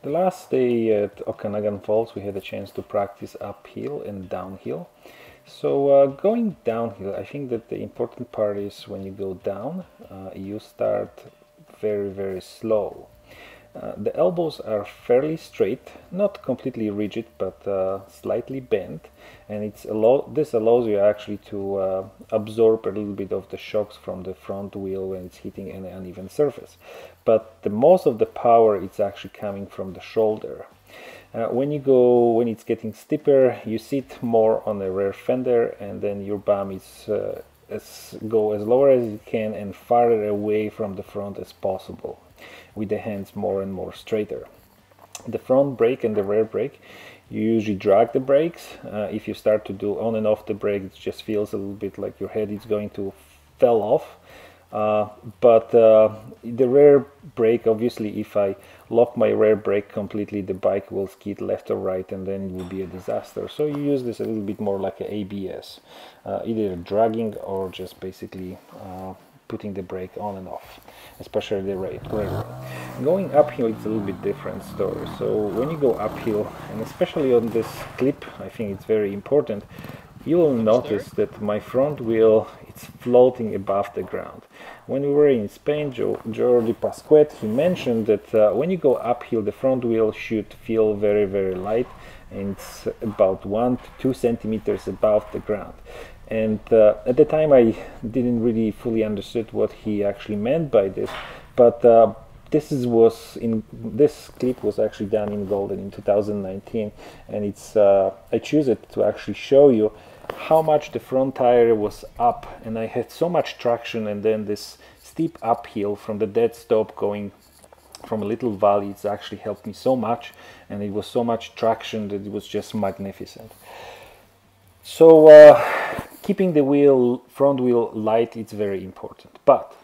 The last day at Okanagan Falls we had a chance to practice uphill and downhill. So going downhill, I think that the important part is when you go down, you start very slow. The elbows are fairly straight, not completely rigid, but slightly bent, and this allows you actually to absorb a little bit of the shocks from the front wheel when it's hitting an uneven surface. But the most of the power is actually coming from the shoulder. When it's getting steeper, you sit more on the rear fender, and then your bum is go as lower as you can and farther away from the front as possible, with the hands more and more straighter. The front brake and the rear brake, you usually drag the brakes. If you start to do on and off the brake, it just feels a little bit like your head is going to fall off. But the rear brake, obviously, if I lock my rear brake completely, the bike will skid left or right, and then it will be a disaster. So you use this a little bit more like an ABS, either dragging or just basically putting the brake on and off, especially the rear brake. Going uphill, it's a little bit different story. So when you go uphill, and especially on this clip, I think it's very important, you will notice that my front wheel is floating above the ground. When we were in Spain, Jordi Pascuet, he mentioned that when you go uphill, the front wheel should feel very light, and it's about 1 to 2 centimeters above the ground. And at the time I didn't really fully understood what he actually meant by this, but this clip was actually done in Golden in 2019, and I choose it to actually show you how much the front tire was up, and I had so much traction, and then this steep uphill from the dead stop going from a little valley, it's actually helped me so much, and it was so much traction that it was just magnificent. So keeping the front wheel light, it's very important. But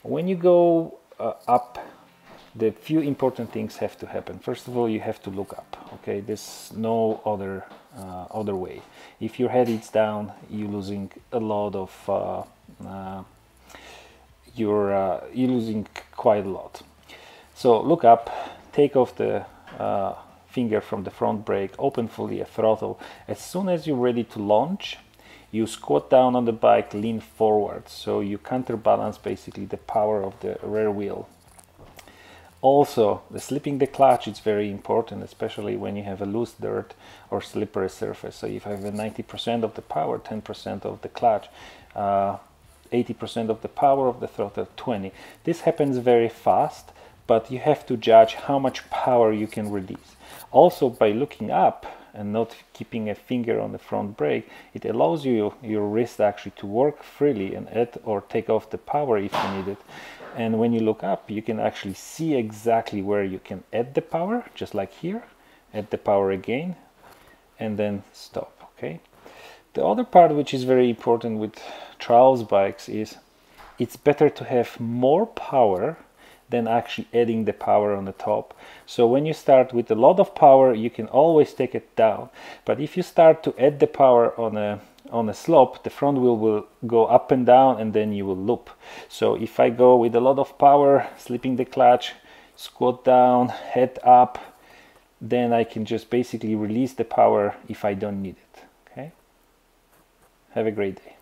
when you go up, the few important things have to happen. First of all, you have to look up. Okay, there's no other way. If your head is down, you're losing a lot of you're losing quite a lot. So look up, take off the finger from the front brake, open fully a throttle. As soon as you're ready to launch, you squat down on the bike, lean forward, so you counterbalance basically the power of the rear wheel. Also, slipping the clutch is very important, especially when you have a loose dirt or slippery surface. So if I have a 90% of the power, 10% of the clutch, 80% of the power of the throttle, 20. This happens very fast, but you have to judge how much power you can release. Also, by looking up and not keeping a finger on the front brake, it allows your wrist actually to work freely and add or take off the power if you need it. And when you look up, you can actually see exactly where you can add the power, just like here, add the power again, and then stop, okay? The other part which is very important with trials bikes is it's better to have more power than actually adding the power on the top. So when you start with a lot of power, you can always take it down. But if you start to add the power on a slope, the front wheel will go up and down, and then you will loop. So if I go with a lot of power, slipping the clutch, squat down, head up, then I can just basically release the power if I don't need it. Okay? Have a great day.